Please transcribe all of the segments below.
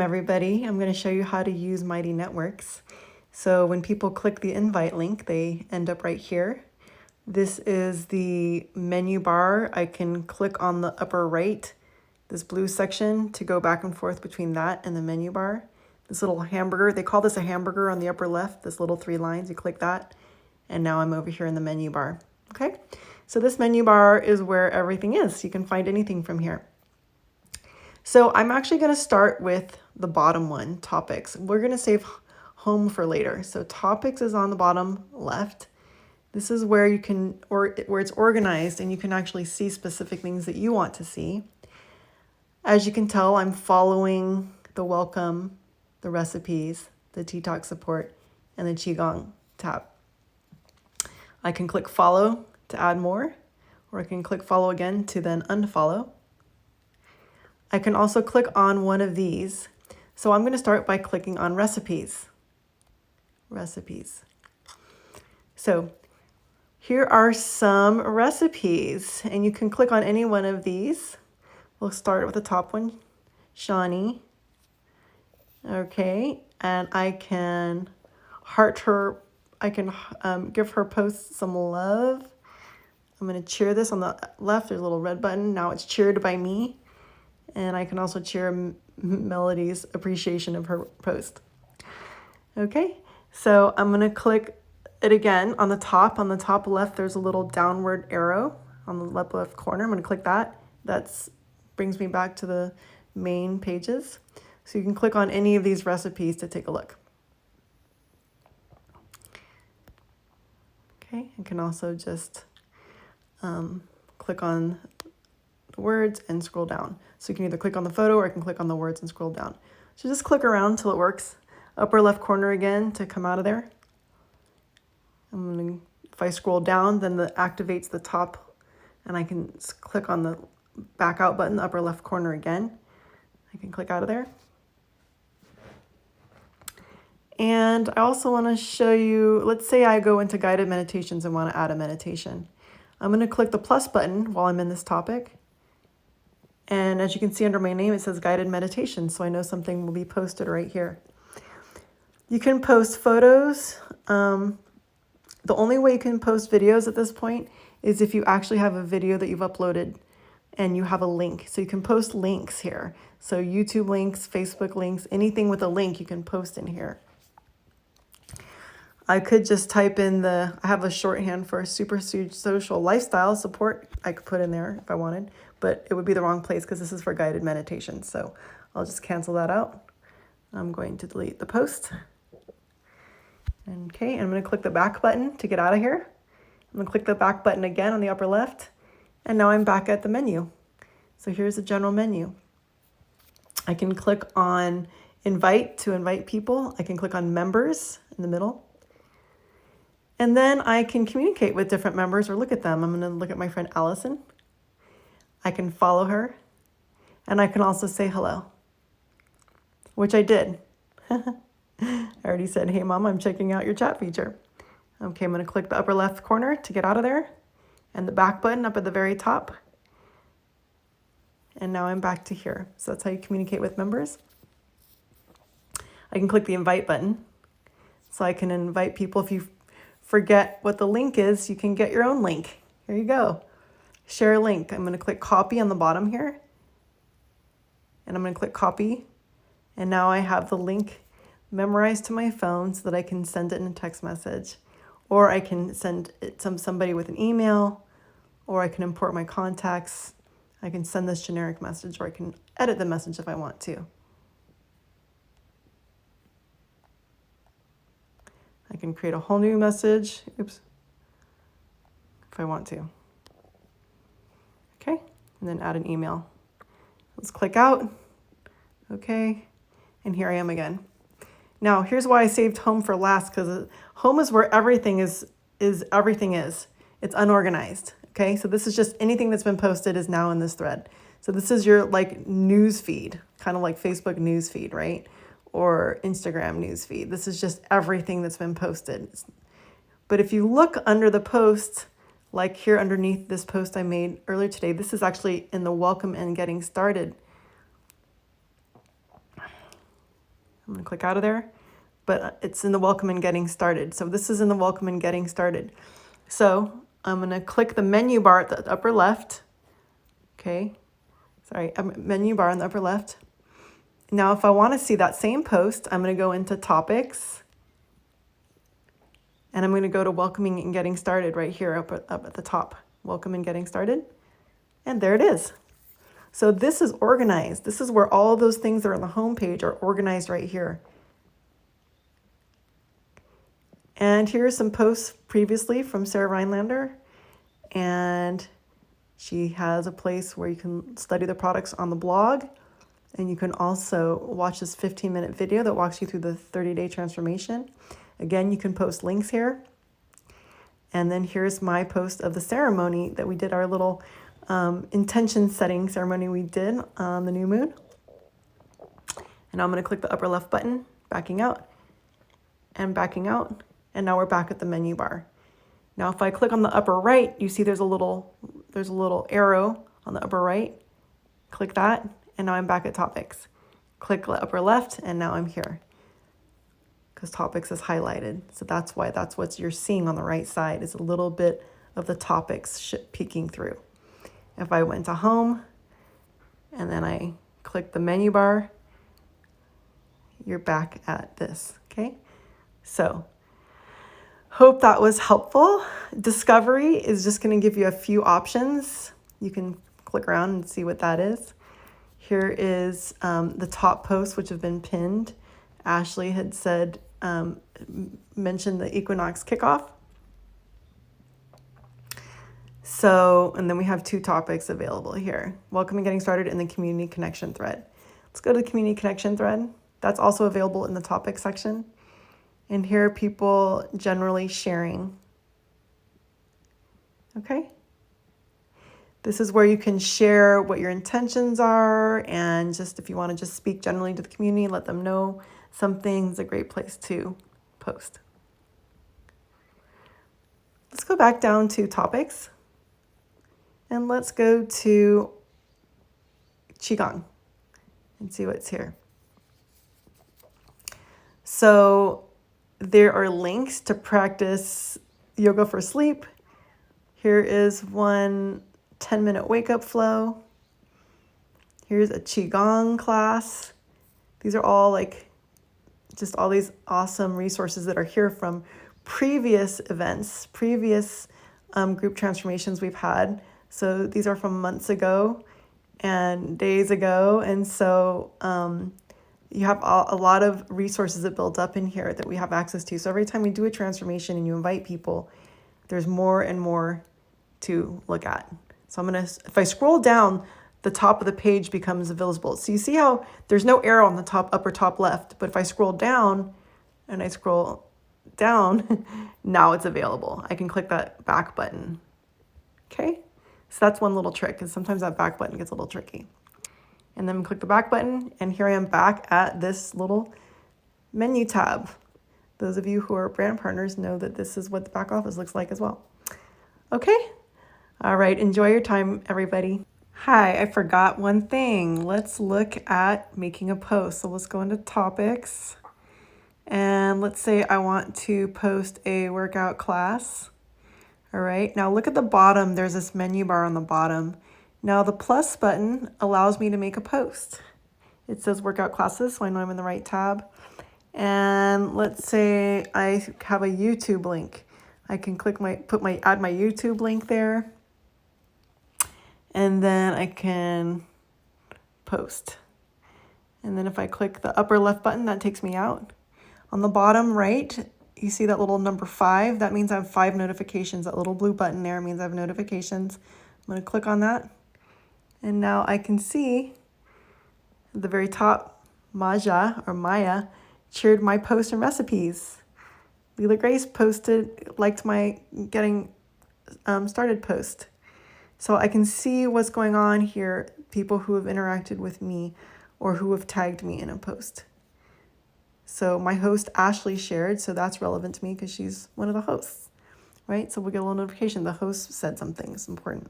Everybody, I'm going to show you how to use Mighty Networks. So when people click the invite link, they end up right here. This is the menu bar. I can click on the upper right, this blue section, to go back and forth between that and the menu bar. This little hamburger, they call this a hamburger on the upper left, this little 3 lines, you click that, and now I'm over here in the menu bar. Okay, so this menu bar is where everything is. You can find anything from here. So I'm actually going to start with the bottom one, topics. We're going to save home for later. So topics is on the bottom left. This is where you can, or where it's organized and you can actually see specific things that you want to see. As you can tell, I'm following the welcome, the recipes, the Tea Talk support, and the Qigong tab. I can click follow to add more, or I can click follow again to then unfollow. I can also click on one of these. So I'm going to start by clicking on recipes. Recipes. So here are some recipes, and you can click on any one of these. We'll start with the top one, Shani. Okay, and I can heart her. I can give her post some love. I'm going to cheer this on the left. There's a little red button. Now it's cheered by me. And I can also cheer Melody's appreciation of her post. Okay, so I'm going to click it again on the top. On the top left, there's a little downward arrow on the left corner. I'm going to click that. That brings me back to the main pages. So you can click on any of these recipes to take a look. Okay, you can also just click on the words and scroll down. So you can either click on the photo or I can click on the words and scroll down. So just click around until it works. Upper left corner again to come out of there. If I scroll down, then that activates the top, and I can click on the back out button, the upper left corner again. I can click out of there. And I also want to show you, let's say I go into guided meditations and want to add a meditation. I'm going to click the plus button while I'm in this topic. And as you can see under my name, it says guided meditation. So I know something will be posted right here. You can post photos. The only way you can post videos at this point is if you actually have a video that you've uploaded and you have a link. So you can post links here. So YouTube links, Facebook links, anything with a link you can post in here. I could just type in I have a shorthand for super social lifestyle support. I could put in there if I wanted, but it would be the wrong place because this is for guided meditation. So I'll just cancel that out. I'm going to delete the post. Okay, and I'm going to click the back button to get out of here. I'm going to click the back button again on the upper left. And now I'm back at the menu. So here's the general menu. I can click on invite to invite people. I can click on members in the middle. And then I can communicate with different members or look at them. I'm going to look at my friend Allison. I can follow her. And I can also say hello, which I did. I already said, hey, Mom, I'm checking out your chat feature. Okay, I'm going to click the upper left corner to get out of there and the back button up at the very top. And now I'm back to here. So that's how you communicate with members. I can click the invite button. So I can invite people. If you forget what the link is, you can get your own link. Here you go. Share a link. I'm going to click copy on the bottom here. And I'm going to click copy. And now I have the link memorized to my phone so that I can send it in a text message. Or I can send it to somebody with an email. Or I can import my contacts. I can send this generic message, or I can edit the message if I want to. I can create a whole new message, if I want to. Okay, and then add an email. Let's click out. Okay, and here I am again. Now, here's why I saved home for last, because home is where everything is everything is. It's unorganized. Okay, so this is just anything that's been posted is now in this thread. So this is your like news feed, kind of like Facebook news feed, right? Or Instagram news feed. This is just everything that's been posted. But if you look under the post, like here underneath this post I made earlier today, this is actually in the welcome and getting started I'm going to click out of there, but it's in the welcome and getting started. So this is in the welcome and getting started. So I'm going to click the menu bar at the upper left. Okay. Sorry, menu bar in the upper left. Now, if I want to see that same post, I'm going to go into topics and I'm going to go to welcoming and getting started right here up at the top. Welcome and getting started. And there it is. So this is organized. This is where all of those things that are on the home page are organized right here. And here are some posts previously from Sarah Rhinelander. And she has a place where you can study the products on the blog. And you can also watch this 15-minute video that walks you through the 30-day transformation. Again, you can post links here. And then here's my post of the ceremony that we did, our little intention setting ceremony we did on the new moon. And I'm going to click the upper left button, backing out and backing out. And now we're back at the menu bar. Now, if I click on the upper right, you see there's a little arrow on the upper right. Click that, and now I'm back at topics. Click the upper left, and now I'm here because topics is highlighted. So that's what you're seeing on the right side is a little bit of the topics peeking through. If I went to home and then I click the menu bar, you're back at this, okay? So hope that was helpful. Discovery is just going to give you a few options. You can click around and see what that is. Here is the top posts which have been pinned. Ashley had said, mentioned the equinox kickoff. So, and then we have 2 topics available here. Welcome and getting started in the community connection thread. Let's go to the community connection thread. That's also available in the topic section. And here are people generally sharing. Okay. This is where you can share what your intentions are. And just if you want to just speak generally to the community, let them know something's a great place to post. Let's go back down to topics. And let's go to Qigong and see what's here. So there are links to practice yoga for sleep. Here is one 10-minute wake-up flow. Here's a Qigong class. These are all just all these awesome resources that are here from previous events, previous group transformations we've had. So these are from months ago and days ago. And so you have a lot of resources that build up in here that we have access to. So every time we do a transformation and you invite people, there's more and more to look at. So if I scroll down, the top of the page becomes visible. So you see how there's no arrow on the upper top left, but if I scroll down and I scroll down, now it's available. I can click that back button. Okay. So that's one little trick, because sometimes that back button gets a little tricky. And then click the back button, and here I am back at this little menu tab. Those of you who are brand partners know that this is what the back office looks like as well. Okay. All right. Enjoy your time, everybody. Hi, I forgot one thing. Let's look at making a post. So let's go into topics. And let's say I want to post a workout class. All right, now look at the bottom. There's this menu bar on the bottom. Now the plus button allows me to make a post. It says workout classes, so I know I'm in the right tab. And let's say I have a YouTube link. I can add my YouTube link there. And then I can post. And then if I click the upper left button, that takes me out. On the bottom right, you see that little number 5? That means I have 5 notifications. That little blue button there means I have notifications. I'm going to click on that. And now I can see at the very top, Maya shared my posts and recipes. Leela Grace liked my getting started post. So I can see what's going on here, people who have interacted with me or who have tagged me in a post. So my host, Ashley, shared, so that's relevant to me because she's one of the hosts, right? So we'll get a little notification. The host said something. It's important.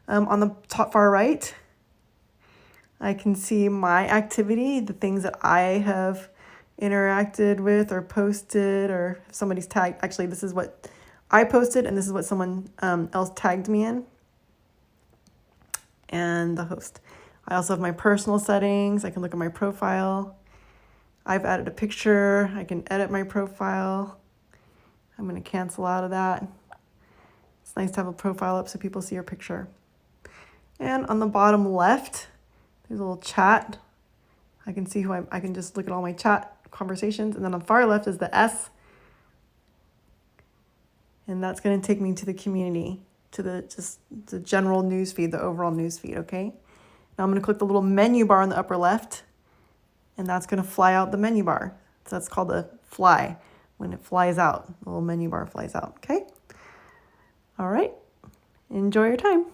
On the top far right, I can see my activity, the things that I have interacted with or posted, or if somebody's tagged. Actually, this is what I posted and this is what someone else tagged me in, and the host. I also have my personal settings. I can look at my profile. I've added a picture. I can edit my profile. I'm going to cancel out of that. It's nice to have a profile up so people see your picture. And on the bottom left, there's a little chat. I can see I can just look at all my chat conversations. And then on the far left is the S. And that's going to take me to the community, to the general news feed, the overall news feed, okay? Now I'm going to click the little menu bar on the upper left, and that's going to fly out the menu bar. So that's called a fly. When it flies out, the little menu bar flies out, okay? All right. Enjoy your time.